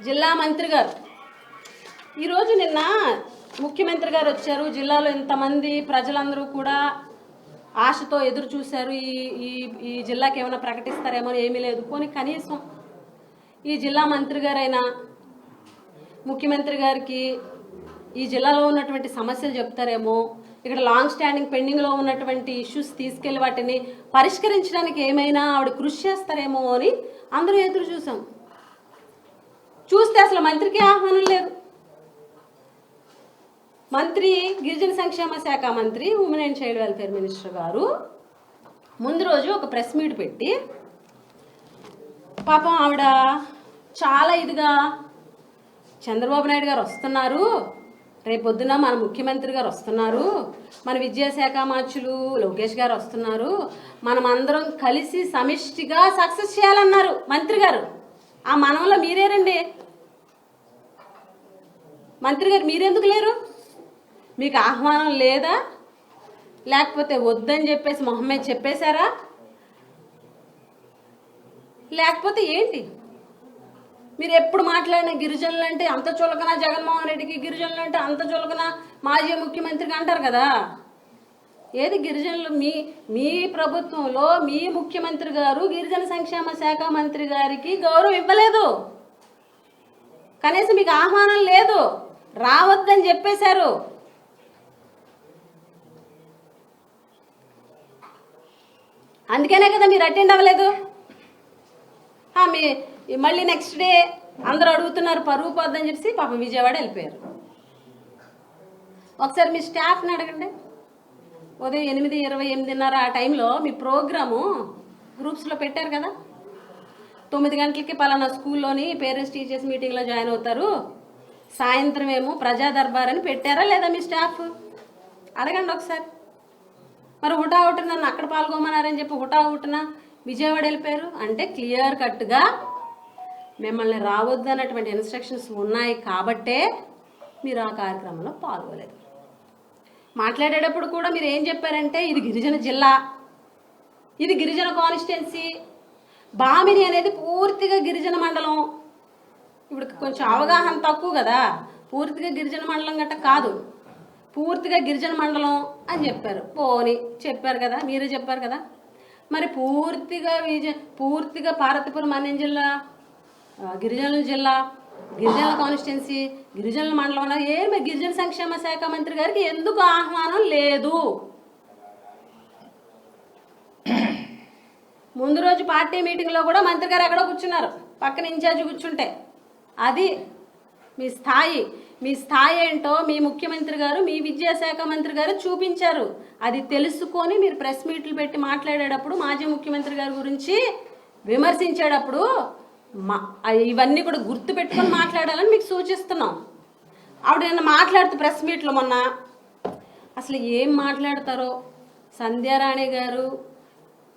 జిల్లా మంత్రి గారు ఈరోజు నిన్న ముఖ్యమంత్రి గారు వచ్చారు. జిల్లాలో ఇంతమంది ప్రజలందరూ కూడా ఆశతో ఎదురు చూశారు. ఈ ఈ ఈ జిల్లాకి ఏమైనా ప్రకటిస్తారేమో, ఏమీ లేదు. పోనీ కనీసం ఈ జిల్లా మంత్రి గారైనా ముఖ్యమంత్రి గారికి ఈ జిల్లాలో ఉన్నటువంటి సమస్యలు చెప్తారేమో, ఇక్కడ లాంగ్ స్టాండింగ్ పెండింగ్లో ఉన్నటువంటి ఇష్యూస్ తీసుకెళ్లి వాటిని పరిష్కరించడానికి ఏమైనా ఆవిడ కృషి చేస్తారేమో అని అందరూ ఎదురు చూసాం. చూస్తే అసలు మంత్రికి ఆహ్వానం లేదు. మంత్రి గిరిజన సంక్షేమ శాఖ మంత్రి, women and child welfare minister గారు ముందు రోజు ఒక ప్రెస్ మీట్ పెట్టి పాపం ఆవిడ చాలా ఇదిగా చంద్రబాబు నాయుడు గారు వస్తున్నారు, రేపొద్దున మన ముఖ్యమంత్రి గారు వస్తున్నారు, మన విద్యాశాఖ మార్చులు లోకేష్ గారు వస్తున్నారు, మనం అందరం కలిసి సమిష్టిగా సక్సెస్ చేయాలన్నారు మంత్రి గారు. ఆ మనంలో మీరేరండి మంత్రి గారు, మీరెందుకు లేరు? మీకు ఆహ్వానం లేదా, లేకపోతే వద్దని చెప్పేసి మొహమ్మద్ చెప్పేశారా, లేకపోతే ఏంటి? మీరు ఎప్పుడు మాట్లాడిన గిరిజనులు అంటే అంత చులకన, జగన్మోహన్ రెడ్డికి గిరిజనులు అంటే అంత చులకన, మాజీ ముఖ్యమంత్రికి అంటారు కదా. ఏది గిరిజనులు? మీ ప్రభుత్వంలో మీ ముఖ్యమంత్రి గారు గిరిజన సంక్షేమ శాఖ మంత్రి గారికి గౌరవం ఇవ్వలేదు, కనీసం మీకు ఆహ్వానం లేదు, రావద్దని చెప్పేశారు. అందుకనే కదా మీరు అటెండ్ అవ్వలేదు. మళ్ళీ నెక్స్ట్ డే అందరూ అడుగుతున్నారు పరువు పోద్దని చెప్పి పాపం విజయవాడ వెళ్ళిపోయారు. ఒకసారి మీ స్టాఫ్ని అడగండి. ఉదయం 8, 20, 8:30 ఆ టైంలో మీ ప్రోగ్రాము గ్రూప్స్లో పెట్టారు కదా. 9 గంటలకి పలానా స్కూల్లోని పేరెంట్స్ టీచర్స్ మీటింగ్లో జాయిన్ అవుతారు, సాయంత్రం ఏమో ప్రజా దర్బార్ అని పెట్టారా లేదా మీ స్టాఫ్? అడగండి ఒకసారి. మరి హుటాహుటిన నన్ను అక్కడ పాల్గొమన్నారని చెప్పి హుటాహుటిన విజయవాడ వెళ్ళిపోయారు అంటే క్లియర్ కట్గా మిమ్మల్ని రావద్దు అన్నటువంటి ఇన్స్ట్రక్షన్స్ ఉన్నాయి కాబట్టే మీరు ఆ కార్యక్రమంలో పాల్గొలేదు. మాట్లాడేటప్పుడు కూడా మీరు ఏం చెప్పారంటే ఇది గిరిజన జిల్లా, ఇది గిరిజన కాన్స్టిట్యున్సీ, బామిని అనేది పూర్తిగా గిరిజన మండలం. ఇప్పుడు కొంచెం అవగాహన తక్కువ కదా, పూర్తిగా గిరిజన మండలం గట్ట కాదు, పూర్తిగా గిరిజన మండలం అని చెప్పారు. పోని చెప్పారు కదా, మీరే చెప్పారు కదా. మరి పూర్తిగా పార్వతీపురం మన్యం జిల్లా గిరిజనుల జిల్లా, గిరిజనుల కాన్స్టిట్యున్సీ, గిరిజనుల మండలం ఏమి గిరిజన సంక్షేమ శాఖ మంత్రి గారికి ఎందుకు ఆహ్వానం లేదు? ముందు రోజు పార్టీ మీటింగ్లో కూడా మంత్రి గారు ఎక్కడో కూర్చున్నారు, పక్కన ఇన్ఛార్జ్ కూర్చుంటే. అది మీ స్థాయి ఏంటో మీ ముఖ్యమంత్రి గారు, మీ విద్యాశాఖ మంత్రి గారు చూపించారు. అది తెలుసుకొని మీరు ప్రెస్ మీట్లు పెట్టి మాట్లాడేటప్పుడు, మాజీ ముఖ్యమంత్రి గారి గురించి విమర్శించేటప్పుడు ఇవన్నీ కూడా గుర్తు పెట్టుకొని మాట్లాడాలని మీకు సూచిస్తున్నాం. ఆవిడ నిన్న మాట్లాడుతూ ప్రెస్ మీట్లో మొన్న అసలు ఏం మాట్లాడతారో, సంధ్యారాణి గారు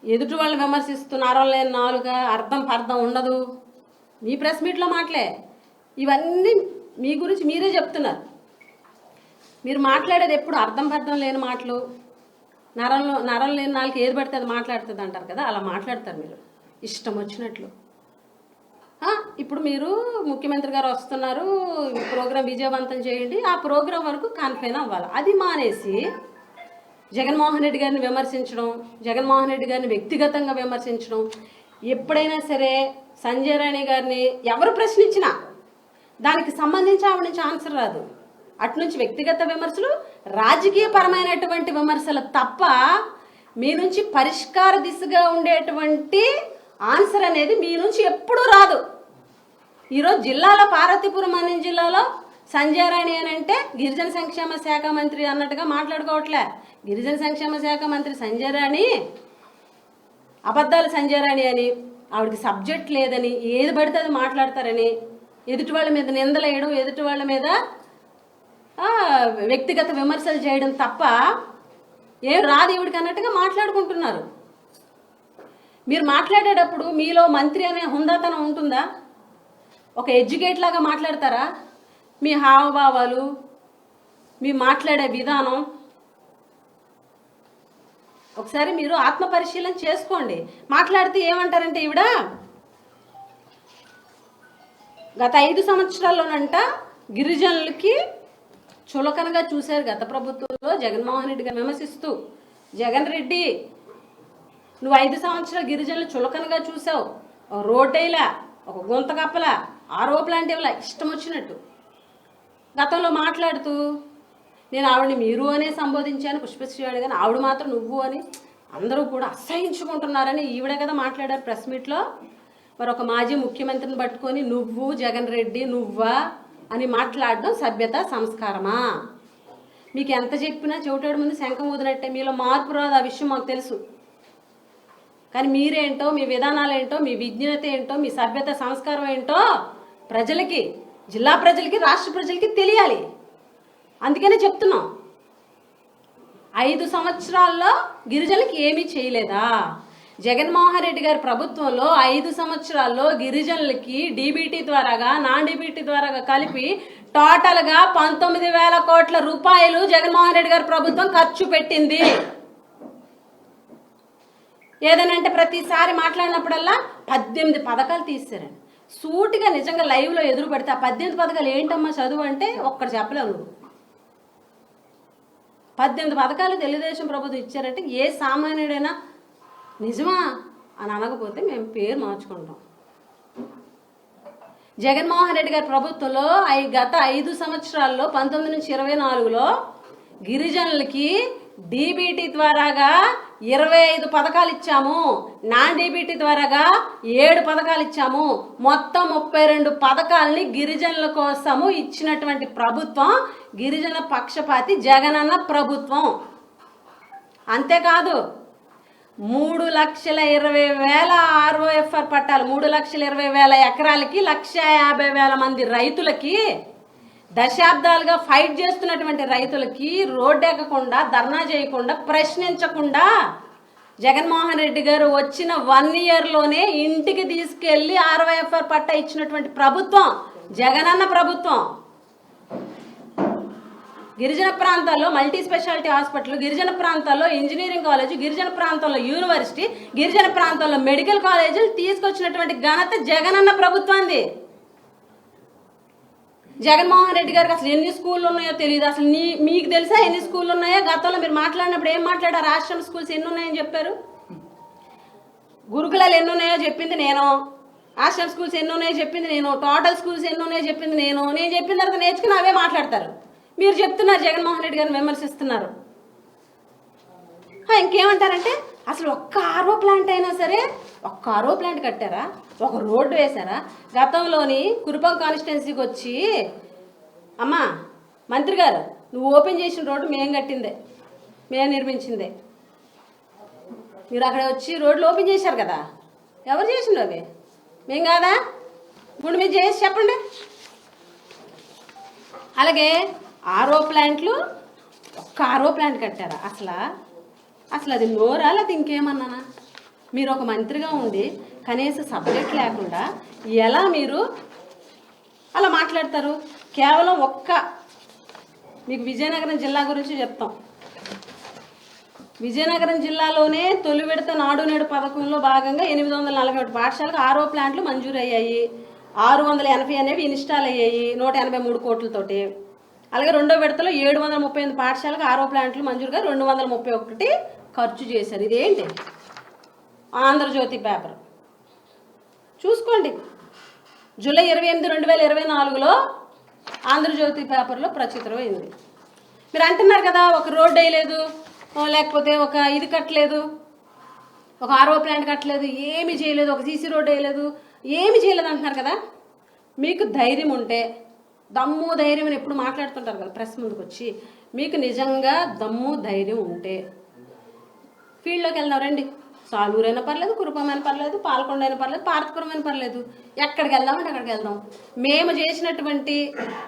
ఎదుటి వాళ్ళు విమర్శిస్తున్నారో లేని నాలుగా అర్థం ఉండదు. మీ ప్రెస్ మీట్లో మాటలే ఇవన్నీ మీ గురించి మీరే చెప్తున్నారు. మీరు మాట్లాడేది ఎప్పుడు అర్థం లేని మాటలు, నరం లేని నాలుగు ఏది పడితే అది మాట్లాడుతుంది అంటారు కదా, అలా మాట్లాడతారు మీరు ఇష్టం వచ్చినట్లు. ఇప్పుడు మీరు ముఖ్యమంత్రి గారు వస్తున్నారు, ప్రోగ్రాం విజయవంతం చేయండి, ఆ ప్రోగ్రాం వరకు కన్ఫైన్ అవ్వాలి. అది మానేసి జగన్మోహన్ రెడ్డి గారిని విమర్శించడం, జగన్మోహన్ రెడ్డి గారిని వ్యక్తిగతంగా విమర్శించడం. ఎప్పుడైనా సరే సంజయ్ రాణి గారిని ఎవరు ప్రశ్నించినా దానికి సంబంధించి ఆవిడ నుంచి ఆన్సర్ రాదు. అటు నుంచి వ్యక్తిగత విమర్శలు, రాజకీయపరమైనటువంటి విమర్శలు తప్ప మీ నుంచి పరిష్కార దిశగా ఉండేటువంటి ఆన్సర్ అనేది మీ నుంచి ఎప్పుడూ రాదు. ఈరోజు జిల్లాలో పార్వతీపురం మన్యం జిల్లాలో సంజయ్ రాణి అని అంటే గిరిజన సంక్షేమ శాఖ మంత్రి అన్నట్టుగా మాట్లాడుకోవట్లే. గిరిజన సంక్షేమ శాఖ మంత్రి సంజయ్ రాణి అబద్ధాలు సంజయ్ రాణి అని, ఆవిడకి సబ్జెక్ట్ లేదని ఏది పడితే అది మాట్లాడతారని, ఎదుటి వాళ్ళ మీద నిందలు వేయడం, ఎదుటి వాళ్ళ మీద వ్యక్తిగత విమర్శలు చేయడం తప్ప ఏం రాదు ఈవిడికి అన్నట్టుగా మాట్లాడుకుంటున్నారు. మీరు మాట్లాడేటప్పుడు మీలో మంత్రి అనే హుందాతనం ఉంటుందా? ఒక ఎడ్యుకేట్ లాగా మాట్లాడతారా? మీ హావభావాలు, మీ మాట్లాడే విధానం ఒకసారి మీరు ఆత్మ పరిశీలన చేసుకోండి. మాట్లాడితే ఏమంటారంటే ఈవిడ గత 5 సంవత్సరాల్లోనంట గిరిజనులకి చులకనగా చూశారు గత ప్రభుత్వంలో జగన్మోహన్ రెడ్డి గారు విమర్శిస్తూ. జగన్ రెడ్డి, నువ్వు 5 సంవత్సరాలు గిరిజనులు చులకనగా చూసావు. ఒక రోడ్డైలా, ఒక గుంత కప్పలా, ఆరోపలాంటి ఇవ్వలా, ఇష్టం వచ్చినట్టు గతంలో మాట్లాడుతూ నేను ఆవిడని మీరు అనే సంబోధించాను పుష్పశ్రీవాణి, కానీ ఆవిడ మాత్రం నువ్వు అని అందరూ కూడా అసహించుకుంటున్నారని ఈవిడే కదా మాట్లాడారు ప్రెస్ మీట్లో. మరి ఒక మాజీ ముఖ్యమంత్రిని పట్టుకొని నువ్వు జగన్ రెడ్డి నువ్వా అని మాట్లాడడం సభ్యత సంస్కారమా? మీకు ఎంత చెప్పినా చెవిటాడు ముందు శంఖం ఊదినట్టే. మీలో మార్పు రాదు, ఆ విషయం మాకు తెలుసు. కానీ మీరేంటో, మీ విధానాలు ఏంటో, మీ విజ్ఞత ఏంటో, మీ సభ్యత సంస్కారం ఏంటో ప్రజలకి, జిల్లా ప్రజలకి, రాష్ట్ర ప్రజలకి తెలియాలి. అందుకనే చెప్తున్నాం. 5 సంవత్సరాల్లో గిరిజనులకి ఏమీ చేయలేదా? జగన్మోహన్ రెడ్డి గారి ప్రభుత్వంలో 5 సంవత్సరాల్లో గిరిజనులకి డీబీటీ ద్వారాగా, నాన్ డీబీటీ ద్వారాగా కలిపి టోటల్గా 19,000 కోట్ల రూపాయలు జగన్మోహన్ రెడ్డి గారి ప్రభుత్వం ఖర్చు పెట్టింది. ఏదనంటే ప్రతిసారి మాట్లాడినప్పుడల్లా 18 పథకాలు తీస్తారండి. సూటిగా నిజంగా లైవ్లో ఎదురు పడితే ఆ 18 పథకాలు ఏంటమ్మా చదువు అంటే ఒక్కటి చెప్పలేవు నువ్వు. 18 పథకాలు తెలుగుదేశం ప్రభుత్వం ఇచ్చారంటే ఏ సామాన్యుడైనా నిజమా అని అనకపోతే మేము పేరు మార్చుకుంటాం. జగన్మోహన్ రెడ్డి గారి ప్రభుత్వంలో గత 5 సంవత్సరాల్లో 19 నుంచి 24లో గిరిజనులకి డీబీటీ ద్వారాగా 25 పథకాలు ఇచ్చాము, నాన్ డీబీటీ ద్వారాగా 7 పథకాలు ఇచ్చాము. మొత్తం 32 పథకాలని గిరిజనుల కోసము ఇచ్చినటువంటి ప్రభుత్వం గిరిజన పక్షపాతి జగనన్న ప్రభుత్వం. అంతేకాదు 3,20,000 ROFR పట్టాలు, 3,20,000 ఎకరాలకి 1,50,000 మంది రైతులకి, దశాబ్దాలుగా ఫైట్ చేస్తున్నటువంటి రైతులకి రోడ్డు ఎక్కకుండా, ధర్నా చేయకుండా, ప్రశ్నించకుండా జగన్మోహన్ రెడ్డి గారు వచ్చిన 1 ఇయర్లోనే ఇంటికి తీసుకెళ్లి ROFR పట్టా ఇచ్చినటువంటి ప్రభుత్వం జగనన్న ప్రభుత్వం. గిరిజన ప్రాంతాల్లో మల్టీ స్పెషాలిటీ హాస్పిటల్, గిరిజన ప్రాంతాల్లో ఇంజనీరింగ్ కాలేజ్, గిరిజన ప్రాంతాల్లో యూనివర్సిటీ, గిరిజన ప్రాంతాల్లో మెడికల్ కాలేజీలు తీసుకొచ్చినటువంటి ఘనత జగనన్న ప్రభుత్వాన్ని. జగన్మోహన్ రెడ్డి గారికి అసలు ఎన్ని స్కూళ్ళు ఉన్నాయో తెలియదు. అసలు మీకు తెలుసా ఎన్ని స్కూళ్ళు ఉన్నాయో? గతంలో మీరు మాట్లాడినప్పుడు ఏం మాట్లాడారు? ఆశ్రమ స్కూల్స్ ఎన్ని ఉన్నాయని చెప్పారు. గురుకులాలు ఎన్ని ఉన్నాయో చెప్పింది నేను, ఆశ్రమ స్కూల్స్ ఎన్ని ఉన్నాయో చెప్పింది నేను, టోటల్ స్కూల్స్ ఎన్ని ఉన్నాయో చెప్పింది నేను. నేను చెప్పిన తర్వాత నేర్చుకుని అవే మాట్లాడతారు. మీరు చెప్తున్నారు జగన్మోహన్ రెడ్డి గారిని విమర్శిస్తున్నారు. ఇంకేమంటారంటే అసలు ఒక్క ఆర్ఓ ప్లాంట్ అయినా సరే, ఒక్క ఆర్ఓ ప్లాంట్ కట్టారా? ఒక రోడ్డు వేశారా? గతంలోని కురుపం కాన్స్టిట్యున్సీకి వచ్చి అమ్మా మంత్రి గారు నువ్వు ఓపెన్ చేసిన రోడ్డు మేము కట్టిందే, మేము నిర్మించిందే. మీరు అక్కడ వచ్చి రోడ్లు ఓపెన్ చేశారు కదా, ఎవరు చేసిండ్రు అవి? మేం కాదా? ఇప్పుడు మీరు చేసి చెప్పండి. అలాగే ఆర్ఓ ప్లాంట్లు, ఒక్క ఆర్ఓ ప్లాంట్ కట్టారా? అసలు అది నోరా లేదా ఇంకేమన్నానా? మీరు ఒక మంత్రిగా ఉండి కనీస సబ్జెక్ట్ లేకుండా ఎలా మీరు అలా మాట్లాడతారు? కేవలం మీకు విజయనగరం జిల్లా గురించి చెప్తాం. విజయనగరం జిల్లాలోనే తొలి విడత నాడు నేడు పథకంలో భాగంగా 841 పాఠశాలకు ఆర్ఓ ప్లాంట్లు మంజూరు అయ్యాయి. 680 అనేవి ఇన్స్టాల్ అయ్యాయి 183 కోట్లతోటి. అలాగే రెండో విడతలో 738 పాఠశాలకు ఆర్ఓ ప్లాంట్లు మంజూరుగా 231 ఖర్చు చేశారు. ఇదేంటి? ఆంధ్రజ్యోతి పేపర్ చూసుకోండి. జూలై 28, 2024లో ఆంధ్రజ్యోతి పేపర్లో ప్రచురితమైంది. మీరు అంటున్నారు కదా ఒక రోడ్డు వేయలేదు, లేకపోతే ఒక ఇది కట్టలేదు, ఒక ఆర్ఓ ప్లాంట్ కట్టలేదు, ఏమి చేయలేదు, ఒక సీసీ రోడ్డు వేయలేదు, ఏమి చేయలేదు అంటున్నారు కదా. మీకు ధైర్యం ఉంటే, దమ్ము ధైర్యం అని ఎప్పుడు మాట్లాడుతుంటారు కదా ప్రెస్ ముందుకు వచ్చి, మీకు నిజంగా దమ్ము ధైర్యం ఉంటే ఫీల్డ్లోకి వెళ్దాం రండి. సాలూరైనా పర్లేదు, కురుపమైనా పర్లేదు, పాలకొండ అయినా పర్లేదు, పార్తపురం అయినా పర్లేదు, ఎక్కడికి వెళ్దామంటే అక్కడికి వెళ్దాం. మేము చేసినటువంటి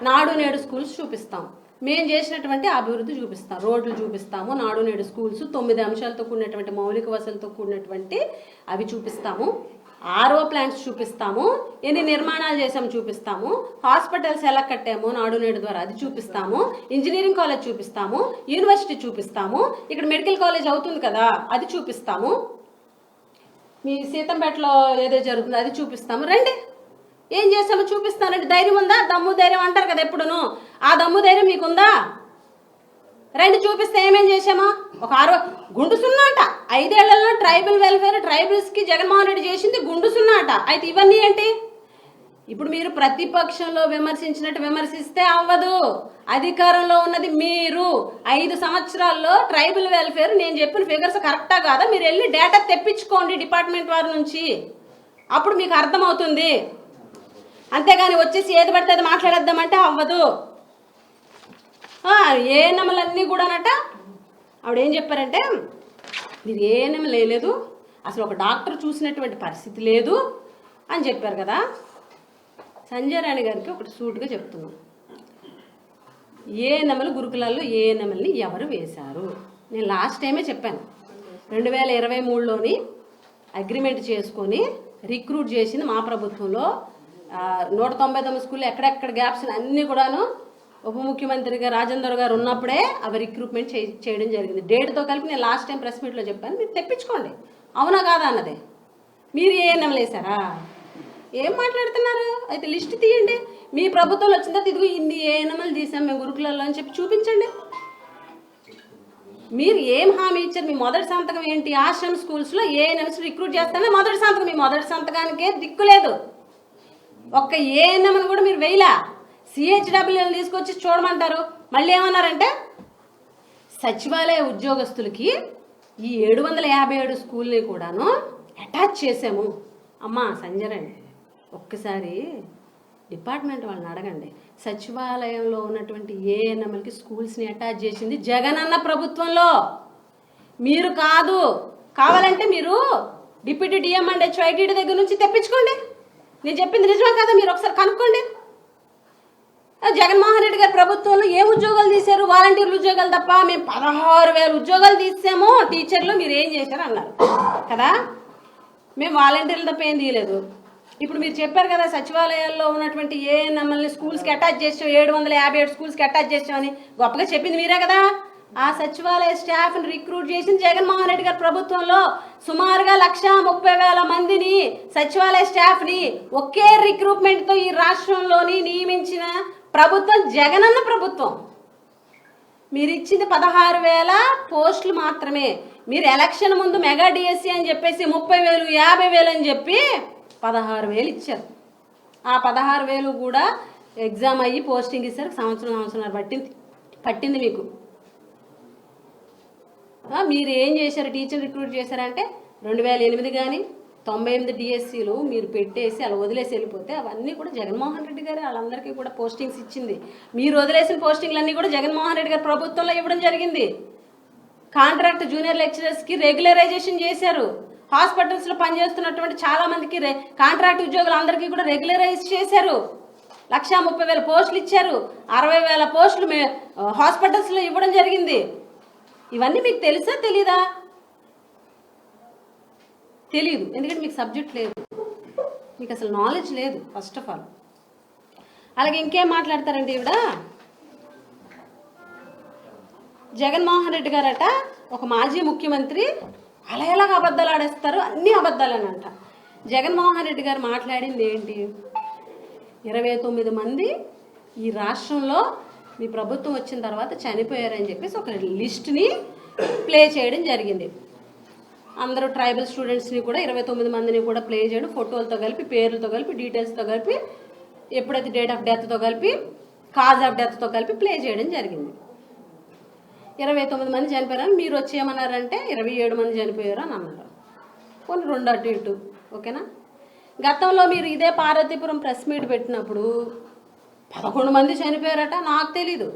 నాడు నేడు స్కూల్స్ చూపిస్తాం, మేము చేసినటువంటి అభివృద్ధి చూపిస్తాం, రోడ్లు చూపిస్తాము, నాడు నేడు స్కూల్స్ 9 అంశాలతో కూడినటువంటి మౌలిక వసతులతో కూడినటువంటి అవి చూపిస్తాము, ఆర్ఓ ప్లాంట్స్ చూపిస్తాము, ఎన్ని నిర్మాణాలు చేసాము చూపిస్తాము, హాస్పిటల్స్ ఎలా కట్టాము నాడు నేడు ద్వారా అది చూపిస్తాము, ఇంజనీరింగ్ కాలేజ్ చూపిస్తాము, యూనివర్సిటీ చూపిస్తాము, ఇక్కడ మెడికల్ కాలేజ్ అవుతుంది కదా అది చూపిస్తాము, మీ సీతంపేటలో ఏదో జరుగుతుందో అది చూపిస్తాము. రండి, ఏం చేసామో చూపిస్తానంటే ధైర్యం ఉందా? దమ్ము ధైర్యం అంటారు కదా ఎప్పుడును, ఆ దమ్ము ధైర్యం మీకుందా? రెండు చూపిస్తే ఏమేం చేసామో. ఒక గుండు సున్నా అంట. 5 ఏళ్లలో ట్రైబల్ వెల్ఫేర్ ట్రైబల్స్కి జగన్మోహన్ రెడ్డి చేసింది గుండు సున్నా అంట. అయితే ఇవన్నీ ఏంటి? ఇప్పుడు మీరు ప్రతిపక్షంలో విమర్శించినట్టు విమర్శిస్తే అవ్వదు. అధికారంలో ఉన్నది మీరు. 5 సంవత్సరాల్లో ట్రైబల్ వెల్ఫేర్ నేను చెప్పిన ఫిగర్స్ కరెక్టా కాదా మీరు వెళ్ళి డేటా తెప్పించుకోండి డిపార్ట్మెంట్ వారి నుంచి, అప్పుడు మీకు అర్థమవుతుంది. అంతేగాని వచ్చేసి ఏది పడితే అది మాట్లాడేద్దామంటే అవ్వదు. ఏఎన్ఎంలన్నీ కూడానట ఆవిడేం చెప్పారంటే మీరు ఏఎన్ఎం లేదు, అసలు ఒక డాక్టర్ చూసినటువంటి పరిస్థితి లేదు అని చెప్పారు కదా. సంజయ్ రాణి గారికి ఒకటి సూటుగా చెప్తున్నాం, ఏఎన్ఎంలు గురుకులాల్లో ఏఎన్ఎంల్ని ఎవరు వేశారు? నేను లాస్ట్ టైమే చెప్పాను, 2023లోని అగ్రిమెంట్ చేసుకొని రిక్రూట్ చేసింది మా ప్రభుత్వంలో. 199 స్కూల్లో ఎక్కడెక్కడ గ్యాప్స్ అన్నీ కూడాను ఉప ముఖ్యమంత్రిగా రాజేందర్ గారు ఉన్నప్పుడే అవి రిక్రూట్మెంట్ చేయడం జరిగింది. డేట్తో కలిపి నేను లాస్ట్ టైం ప్రెస్ మీట్లో చెప్పాను, మీరు తెప్పించుకోండి. అవునా కాదా అన్నదే. మీరు ఏఎన్ఎంలు వేశారా? ఏం మాట్లాడుతున్నారు? అయితే లిస్ట్ తీయండి. మీ ప్రభుత్వంలో వచ్చిన తర్వాత ఇదిగో ఇన్ని ఏఎన్ఎంలు తీసాం మేము గురుకులలో అని చెప్పి చూపించండి. మీరు ఏం హామీ ఇచ్చారు? మీ మొదటి సంతకం ఏంటి? ఆశ్రమ్ స్కూల్స్లో ఏఎన్ఎంస్ రిక్రూట్ చేస్తానే మొదటి సంతకం. మీ మొదటి సంతకానికే దిక్కు లేదు. ఒక్క ఏఎన్ఎంని కూడా మీరు వేయలా. సిహెచ్డబ్ల్యూని తీసుకొచ్చి చూడమంటారు. మళ్ళీ ఏమన్నారంటే సచివాలయ ఉద్యోగస్తులకి ఈ 757 స్కూల్ని కూడాను అటాచ్ చేసాము. అమ్మా సంజయ్ రండి, ఒక్కసారి డిపార్ట్మెంట్ వాళ్ళని అడగండి. సచివాలయంలో ఉన్నటువంటి ఏఎన్ఎంలకి స్కూల్స్ని అటాచ్ చేసింది జగనన్న ప్రభుత్వంలో, మీరు కాదు. కావాలంటే మీరు డిప్యూటీ డిఎం అండ్ హెచ్ఐటీ దగ్గర నుంచి తెప్పించుకోండి. నేను చెప్పింది నిజమే కదా మీరు ఒకసారి కనుక్కోండి. జగన్మోహన్ రెడ్డి గారి ప్రభుత్వంలో ఏ ఉద్యోగాలు తీశారు? వాలంటీర్లు ఉద్యోగాలు తప్ప. మేము 16,000 ఉద్యోగాలు తీసాము టీచర్లు, మీరు ఏం చేశారు అన్నారు కదా. మేము వాలంటీర్లు తప్ప ఏం తీయలేదు. ఇప్పుడు మీరు చెప్పారు కదా సచివాలయాల్లో ఉన్నటువంటి ఏఎన్ఎంఎల్ని స్కూల్స్కి అటాచ్ చేసాం, 757 స్కూల్స్కి అటాచ్ చేసామని గొప్పగా చెప్పింది మీరే కదా. ఆ సచివాలయ స్టాఫ్ని రిక్రూట్ చేసింది జగన్మోహన్ రెడ్డి గారి ప్రభుత్వంలో. సుమారుగా 130,000 మందిని సచివాలయ స్టాఫ్ని ఒకే రిక్రూట్మెంట్తో ఈ రాష్ట్రంలోని నియమించిన ప్రభుత్వం జగనన్న ప్రభుత్వం. మీరు ఇచ్చింది 16,000 పోస్టులు మాత్రమే. మీరు ఎలక్షన్ ముందు మెగా డిఎస్సి అని చెప్పేసి 30,000 50,000 అని చెప్పి 16,000 ఇచ్చారు. ఆ 16,000 కూడా ఎగ్జామ్ అయ్యి పోస్టింగ్ ఇచ్చారు. సంవత్సరం పట్టింది మీకు. మీరు ఏం చేశారు? టీచర్ రిక్రూట్ చేశారంటే 2008 కానీ 98 డిఎస్సీలు మీరు పెట్టేసి అలా వదిలేసి వెళ్ళిపోతే అవన్నీ కూడా జగన్మోహన్ రెడ్డి గారు వాళ్ళందరికీ కూడా పోస్టింగ్స్ ఇచ్చింది. మీరు వదిలేసిన పోస్టింగ్లన్నీ కూడా జగన్మోహన్ రెడ్డి గారి ప్రభుత్వంలో ఇవ్వడం జరిగింది. కాంట్రాక్ట్ జూనియర్ లెక్చరర్స్కి రెగ్యులరైజేషన్ చేశారు. హాస్పిటల్స్లో పనిచేస్తున్నటువంటి చాలా మందికి కాంట్రాక్ట్ ఉద్యోగులు అందరికీ కూడా రెగ్యులరైజ్ చేశారు. 130,000 పోస్టులు ఇచ్చారు. 60,000 పోస్టులు హాస్పిటల్స్లో ఇవ్వడం జరిగింది. ఇవన్నీ మీకు తెలుసా తెలీదా? తెలీదు, ఎందుకంటే మీకు సబ్జెక్ట్ లేదు, మీకు అసలు నాలెడ్జ్ లేదు ఫస్ట్ ఆఫ్ ఆల్. అలాగే ఇంకేం మాట్లాడతారండి ఈవిడ. జగన్మోహన్ రెడ్డి గారట ఒక మాజీ ముఖ్యమంత్రి అలా ఎలాగ అబద్ధాలు ఆడేస్తారు, అన్నీ అబద్ధాలేనంట. జగన్మోహన్ రెడ్డి గారు మాట్లాడింది ఏంటి? 29 మంది ఈ రాష్ట్రంలో మీ ప్రభుత్వం వచ్చిన తర్వాత చనిపోయారని చెప్పేసి ఒక లిస్ట్ని ప్లే చేయడం జరిగింది. అందరూ ట్రైబల్ స్టూడెంట్స్ని కూడా 29 మందిని కూడా ప్లే చేయడం, ఫోటోలతో కలిపి, పేర్లతో కలిపి, డీటెయిల్స్తో కలిపి, ఎప్పుడైతే డేట్ ఆఫ్ డెత్తో కలిపి, కాజ్ ఆఫ్ డెత్తో కలిపి ప్లే చేయడం జరిగింది. 29 మంది చనిపోయారని మీరు వచ్చి ఏమన్నారంటే 27 మంది చనిపోయారు అని అన్నారు. కొన్ని 2 అటు ఇటు, ఓకేనా. గతంలో మీరు ఇదే పార్వతీపురం ప్రెస్ మీట్ పెట్టినప్పుడు 11 మంది చనిపోయారట. నాకు తెలీదు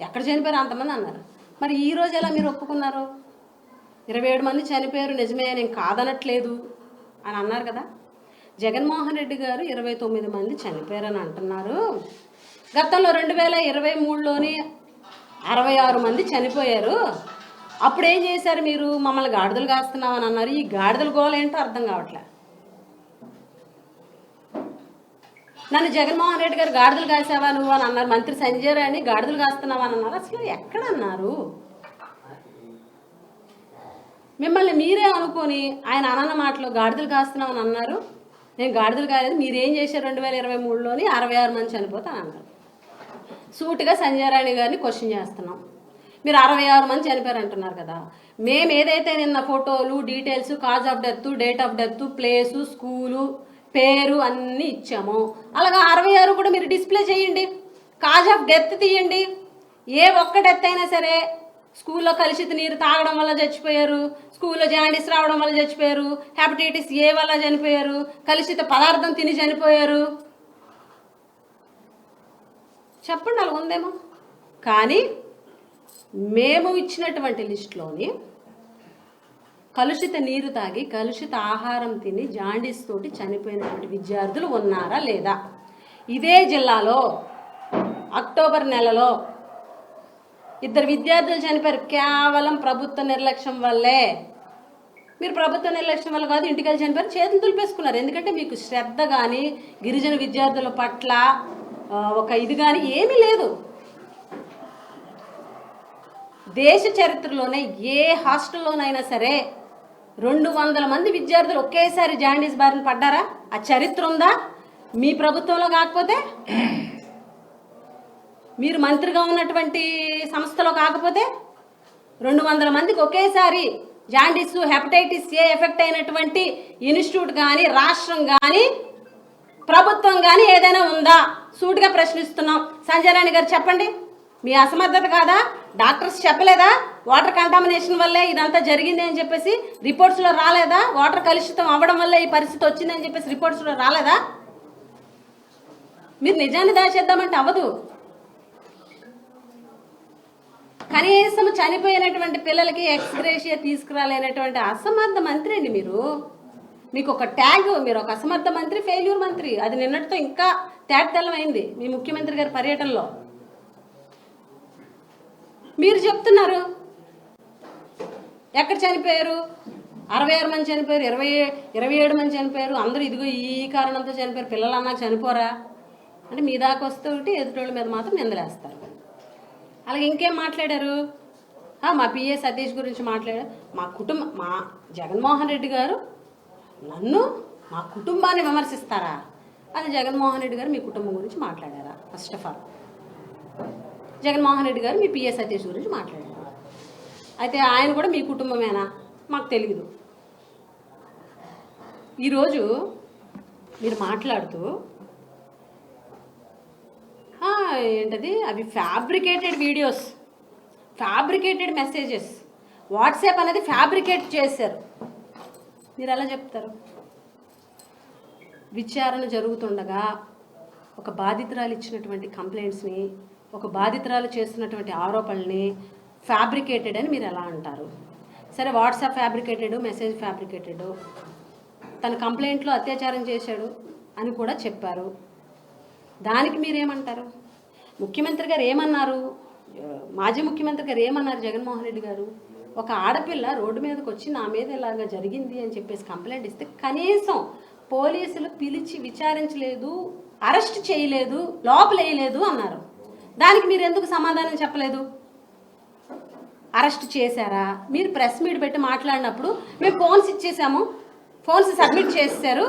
ఎక్కడ చనిపోయారు అంతమంది అన్నారు. మరి ఈరోజు ఎలా మీరు ఒప్పుకున్నారు? 27 మంది చనిపోయారు నిజమే, నేను కాదనట్లేదు అని అన్నారు కదా. జగన్మోహన్ రెడ్డి గారు 29 మంది చనిపోయారని అంటున్నారు. గతంలో 2023లోని 66 మంది చనిపోయారు. అప్పుడు ఏం చేశారు మీరు? మమ్మల్ని గాడిదలు కాస్తున్నామని అన్నారు. ఈ గాడిదల గోల ఏంటో అర్థం కావట్లే. నన్ను జగన్మోహన్ రెడ్డి గారు గాడిదలు కాసావా నువ్వు అని అన్నారు. మంత్రి సంజయ్ రాణి గాడిదలు కాస్తున్నావా అని అన్నారు. అసలు ఎక్కడన్నారు? మిమ్మల్ని మీరే అనుకొని ఆయన అనన్న మాటలో గాడిదలు కాస్తున్నామని అన్నారు. నేను గాడిదలు కాలేదు, మీరేం చేశారు 2023లోని 66 మంది చనిపోతాను అన్నారు. సూటిగా సంజయరాణి గారిని క్వశ్చన్ చేస్తున్నాం. మీరు 66 మంది చనిపోయారు అంటున్నారు కదా, మేము ఏదైతే నిన్న ఫోటోలు, details, cause of death, date of death, place, school, పేరు అన్నీ ఇచ్చాము. అలాగా 66 కూడా మీరు డిస్ప్లే చేయండి. కాజ్ ఆఫ్ డెత్ తీయండి. ఏ ఒక్క డెత్ అయినా సరే, స్కూల్లో కలుషిత నీరు తాగడం వల్ల చచ్చిపోయారు, స్కూల్లో జాండీస్ రావడం వల్ల చచ్చిపోయారు, హెపటైటిస్ ఏ వల్ల చనిపోయారు, కలుషిత పదార్థం తిని చనిపోయారు, చెప్పండి. అలా ఉందేమో. కానీ మేము ఇచ్చినటువంటి లిస్టులోని కలుషిత నీరు తాగి, కలుషిత ఆహారం తిని, జాండీస్ తోటి చనిపోయినటువంటి విద్యార్థులు ఉన్నారా లేదా? ఇదే జిల్లాలో అక్టోబర్ నెలలో 2 విద్యార్థులు చనిపోయారు, కేవలం ప్రభుత్వ నిర్లక్ష్యం వల్లే. మీరు ప్రభుత్వ నిర్లక్ష్యం వల్ల కాదు, ఇంటికి వెళ్ళి చనిపోయారు, చేతులు దులిపేసుకున్నారు. ఎందుకంటే మీకు శ్రద్ధ కానీ, గిరిజన విద్యార్థుల పట్ల ఒక ఇది కానీ ఏమీ లేదు. దేశ చరిత్రలోనే ఏ హాస్టల్లోనైనా సరే 200 మంది విద్యార్థులు ఒకేసారి జాండీస్ బారిన పడ్డారా? ఆ చరిత్ర ఉందా? మీ ప్రభుత్వంలో కాకపోతే, మీరు మంత్రిగా ఉన్నటువంటి సంస్థలో కాకపోతే 200 మందికి ఒకేసారి జాండీస్, హెపటైటిస్ ఏ ఎఫెక్ట్ అయినటువంటి ఇన్స్టిట్యూట్ కానీ, రాష్ట్రం కానీ, ప్రభుత్వం కానీ ఏదైనా ఉందా? సూటిగా ప్రశ్నిస్తున్నాం. సంజయ్ రాణి గారు చెప్పండి, మీ అసమర్థత కాదా? డాక్టర్స్ చెప్పలేదా వాటర్ కంటామినేషన్ వల్లే ఇదంతా జరిగింది అని చెప్పేసి? రిపోర్ట్స్లో రాలేదా? వాటర్ కలుషితం అవ్వడం వల్ల ఈ పరిస్థితి వచ్చిందని చెప్పేసి రిపోర్ట్స్లో రాలేదా? మీరు నిజాన్ని దాచేద్దామంటే అవ్వదు. కనీసం చనిపోయినటువంటి పిల్లలకి ఎక్స్గ్రేషియా తీసుకురాలేనటువంటి అసమర్థ మంత్రి అండి మీరు. మీకు ఒక ట్యాగ్, మీరు ఒక అసమర్థ మంత్రి, ఫెయిల్యూర్ మంత్రి. అది నిన్నటితో ఇంకా తేటతెల్లమైంది మీ ముఖ్యమంత్రి గారి పర్యటనలో. మీరు చెప్తున్నారు ఎక్కడ చనిపోయారు, 66 మంది చనిపోయారు, 27 మంది చనిపోయారు, అందరూ ఇదిగో ఈ కారణంతో చనిపోయారు, పిల్లలు అన్నాక చనిపోరా అంటే మీ దాకా వస్తూ ఉంటే ఎదుటోళ్ళ మీద మాత్రం నిందలేస్తారు. అలాగే ఇంకేం మాట్లాడారు? మా పిఏ సతీష్ గురించి మాట్లాడారు. మా జగన్మోహన్ రెడ్డి గారు నన్ను, మా కుటుంబాన్ని విమర్శిస్తారా? అది జగన్మోహన్ రెడ్డి గారు మీ కుటుంబం గురించి మాట్లాడారా? First of all Jaganmohan Reddy గారు మీ పిఏ సతీష్ గురించి మాట్లాడారు. అయితే ఆయన కూడా మీ కుటుంబమేనా? మాకు తెలియదు. ఈరోజు మీరు మాట్లాడుతూ ఏంటది, అవి fabricated videos, fabricated messages, WhatsApp అనేది ఫ్యాబ్రికేట్ చేశారు. మీరు ఎలా చెప్తారు? విచారణ జరుగుతుండగా ఒక బాధితురాలు ఇచ్చినటువంటి కంప్లైంట్స్ని, ఒక బాధితురాలు చేస్తున్నటువంటి ఆరోపణల్ని ఫ్యాబ్రికేటెడ్ అని మీరు ఎలా అంటారు? సరే, వాట్సాప్ ఫ్యాబ్రికేటెడ్, మెసేజ్ ఫ్యాబ్రికేటెడ్, తన కంప్లైంట్లో అత్యాచారం చేశాడు అని కూడా చెప్పారు. దానికి మీరేమంటారు? ముఖ్యమంత్రి గారు ఏమన్నారు? మాజీ ముఖ్యమంత్రి గారు ఏమన్నారు? జగన్మోహన్ రెడ్డి గారు ఒక ఆడపిల్ల రోడ్డు మీదకి వచ్చి నా మీద ఇలాగా జరిగింది అని చెప్పేసి కంప్లైంట్ ఇస్తే కనీసం పోలీసులు పిలిచి విచారించలేదు, అరెస్ట్ చేయలేదు, లోపలేయలేదు అన్నారు. దానికి మీరు ఎందుకు సమాధానం చెప్పలేదు? అరెస్ట్ చేశారా? మీరు ప్రెస్ మీట్ పెట్టి మాట్లాడినప్పుడు మేము ఫోన్స్ ఇచ్చేసాము, ఫోన్స్ సబ్మిట్ చేశారు,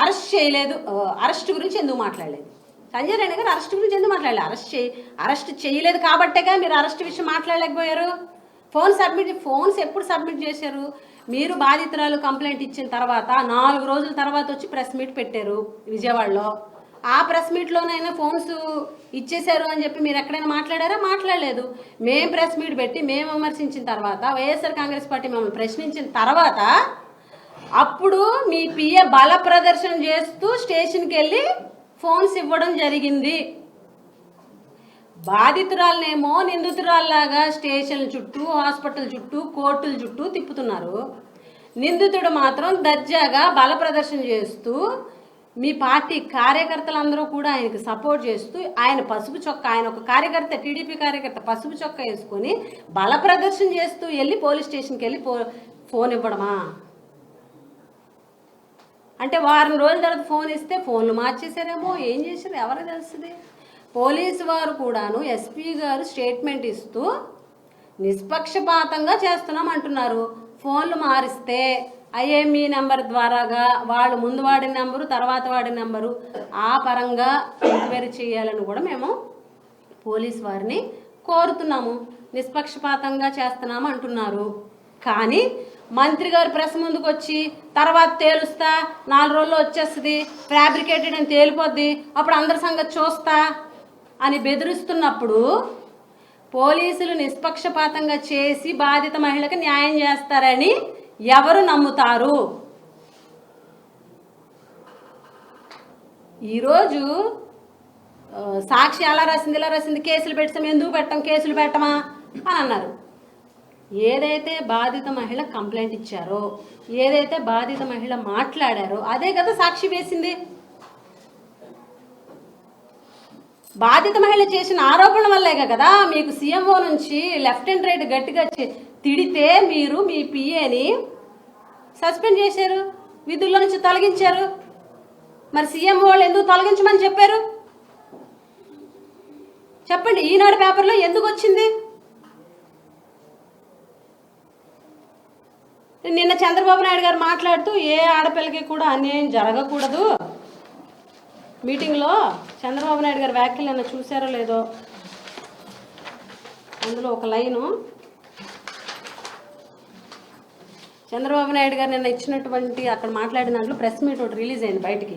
అరెస్ట్ చేయలేదు, అరెస్ట్ గురించి ఎందుకు మాట్లాడలేదు? సంజయ్ రాణి గారు అరెస్ట్ గురించి ఎందుకు మాట్లాడలేదు? అరెస్ట్ చేయలేదు కాబట్టేగా మీరు అరెస్ట్ విషయం మాట్లాడలేకపోయారు. ఫోన్స్ ఎప్పుడు సబ్మిట్ చేశారు? మీరు బాధితురాలు కంప్లైంట్ ఇచ్చిన తర్వాత 4 రోజుల తర్వాత వచ్చి ప్రెస్ మీట్ పెట్టారు విజయవాడలో. ఆ ప్రెస్ మీట్లోనైనా ఫోన్స్ ఇచ్చేశారు అని చెప్పి మీరు ఎక్కడైనా మాట్లాడారా? మాట్లాడలేదు. మేము ప్రెస్ మీట్ పెట్టి మేము విమర్శించిన తర్వాత, వైఎస్ఆర్ కాంగ్రెస్ పార్టీ మమ్మల్ని ప్రశ్నించిన తర్వాత అప్పుడు మీ పిఏ బల ప్రదర్శన చేస్తూ స్టేషన్కి వెళ్ళి ఫోన్స్ ఇవ్వడం జరిగింది. బాధితురాలనేమో నిందితురాల్లాగా స్టేషన్ల చుట్టూ, హాస్పిటల్ చుట్టూ, కోర్టుల చుట్టూ తిప్పుతున్నారు. నిందితుడు మాత్రం దర్జాగా బల ప్రదర్శన చేస్తూ మీ పార్టీ కార్యకర్తలందరూ కూడా ఆయనకు సపోర్ట్ చేస్తూ, ఆయన పసుపు చొక్కా, ఆయన ఒక కార్యకర్త, టీడీపీ కార్యకర్త పసుపు చొక్కా వేసుకొని బల ప్రదర్శన చేస్తూ వెళ్ళి పోలీస్ స్టేషన్కి వెళ్ళి ఫోన్ ఇవ్వడమా? అంటే వారం రోజుల తర్వాత ఫోన్ ఇస్తే ఫోన్లు మార్చేశారేమో, ఏం చేశారు ఎవరికి తెలుస్తుంది? పోలీసు వారు కూడాను, ఎస్పీ గారు స్టేట్మెంట్ ఇస్తూ నిష్పక్షపాతంగా చేస్తున్నాం అంటున్నారు. ఫోన్లు మారిస్తే ఐఎంఈ నెంబర్ ద్వారాగా వాళ్ళు ముందు వాడిన నెంబరు తర్వాత వాడిన నెంబరు ఆ పరంగా ఎంక్వైరీ చేయాలని కూడా మేము పోలీస్ వారిని కోరుతున్నాము. నిష్పక్షపాతంగా చేస్తున్నాము అంటున్నారు. కానీ మంత్రి గారు ప్రెస్ ముందుకు వచ్చి తర్వాత తేలుస్తా 4 రోజుల్లో వచ్చేస్తుంది, ఫ్యాబ్రికేటెడ్ అని తేలిపోద్ది, అప్పుడు అందరి సంగతి చూస్తా అని బెదిరిస్తున్నప్పుడు పోలీసులు నిష్పక్షపాతంగా చేసి బాధిత మహిళకు న్యాయం చేస్తారని ఎవరు నమ్ముతారు? ఈరోజు సాక్షి అలా రాసింది ఇలా రాసింది, కేసులు పెట్టాం, ఎందుకు పెట్టాం, కేసులు పెట్టమా అని అన్నారు. ఏదైతే బాధిత మహిళ కంప్లైంట్ ఇచ్చారో, ఏదైతే బాధిత మహిళ మాట్లాడారో అదే కదా సాక్షి వేసింది. బాధిత మహిళ చేసిన ఆరోపణల వల్లే కదా మీకు సీఎంఓ నుంచి లెఫ్ట్ అండ్ రైట్ గట్టిగా తిడితే మీరు మీ పిఏని సస్పెండ్ చేశారు, విధుల్లో నుంచి తొలగించారు. మరి సీఎం వాళ్ళు ఎందుకు తొలగించమని చెప్పారు చెప్పండి? ఈనాడు పేపర్లో ఎందుకు వచ్చింది? నిన్న చంద్రబాబు నాయుడు గారు మాట్లాడుతూ ఏ ఆడపిల్లకి కూడా అన్యాయం జరగకూడదు మీటింగ్లో చంద్రబాబు నాయుడు గారు వ్యాఖ్యలు నిన్న చూసారో లేదో, అందులో ఒక లైను చంద్రబాబు నాయుడు గారు నిన్న ఇచ్చినటువంటి అక్కడ మాట్లాడిన దాంట్లో ప్రెస్ మీట్ ఒకటి రిలీజ్ అయింది బయటికి.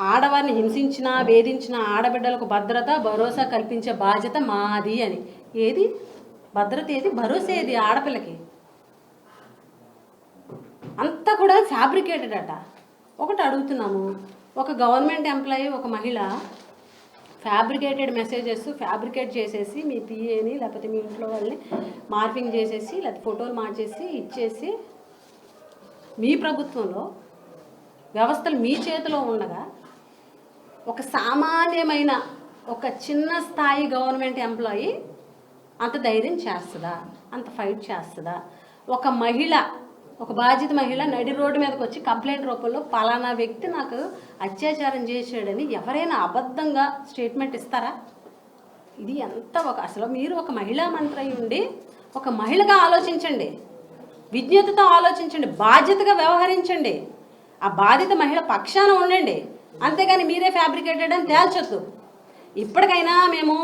ఆడవారిని హింసించిన వేధించిన ఆడబిడ్డలకు భద్రత భరోసా కల్పించే బాధ్యత మాది అని. ఏది భద్రత, ఏది భరోసా, ఏది ఆడపిల్లకి? అంతా కూడా ఫ్యాబ్రికేటెడ్ అట. ఒకటి అడుగుతున్నాము, ఒక గవర్నమెంట్ ఎంప్లాయీ ఒక మహిళ ఫ్యాబ్రికేటెడ్ మెసేజెస్ ఫ్యాబ్రికేట్ చేసేసి మీ పిఏని లేకపోతే మీ ఇంట్లో వాళ్ళని మార్పింగ్ చేసేసి లేకపోతే ఫోటోలు మార్చేసి ఇచ్చేసి మీ ప్రభుత్వంలో వ్యవస్థలు మీ చేతిలో ఉండగా ఒక సామాన్యమైన ఒక చిన్న స్థాయి గవర్నమెంట్ ఎంప్లాయీ అంత ధైర్యం చేస్తుందా? అంత ఫైట్ చేస్తుందా? ఒక మహిళ, ఒక బాధిత మహిళ నడి రోడ్డు మీదకి వచ్చి కంప్లైంట్ రూపంలో పలానా వ్యక్తి నాకు అత్యాచారం చేశాడని ఎవరైనా అబద్ధంగా స్టేట్మెంట్ ఇస్తారా? ఇది ఎంత అసలు మీరు ఒక మహిళా మంత్రి అయి ఉండి ఒక మహిళగా ఆలోచించండి, విజ్ఞతతో ఆలోచించండి, బాధ్యతగా వ్యవహరించండి, ఆ బాధిత మహిళ పక్షాన ఉండండి. అంతేగాని మీరే ఫ్యాబ్రికేటెడ్ అని తేల్చొద్దు. ఇప్పటికైనా మేము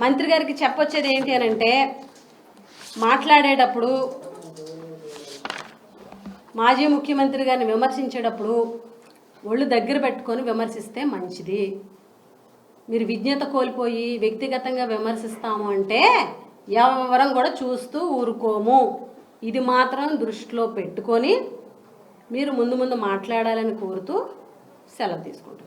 మంత్రి గారికి చెప్పొచ్చేది ఏంటి అని అంటే, మాట్లాడేటప్పుడు మాజీ ముఖ్యమంత్రి గారిని విమర్శించేటప్పుడు ఒళ్ళు దగ్గర పెట్టుకొని విమర్శిస్తే మంచిది. మీరు విజ్ఞత కోల్పోయి వ్యక్తిగతంగా విమర్శిస్తాము అంటే ఎవరం కూడా చూస్తూ ఊరుకోము. ఇది మాత్రం దృష్టిలో పెట్టుకొని మీరు ముందు మాట్లాడాలని కోరుతూ సెలవు తీసుకుంటున్నాను.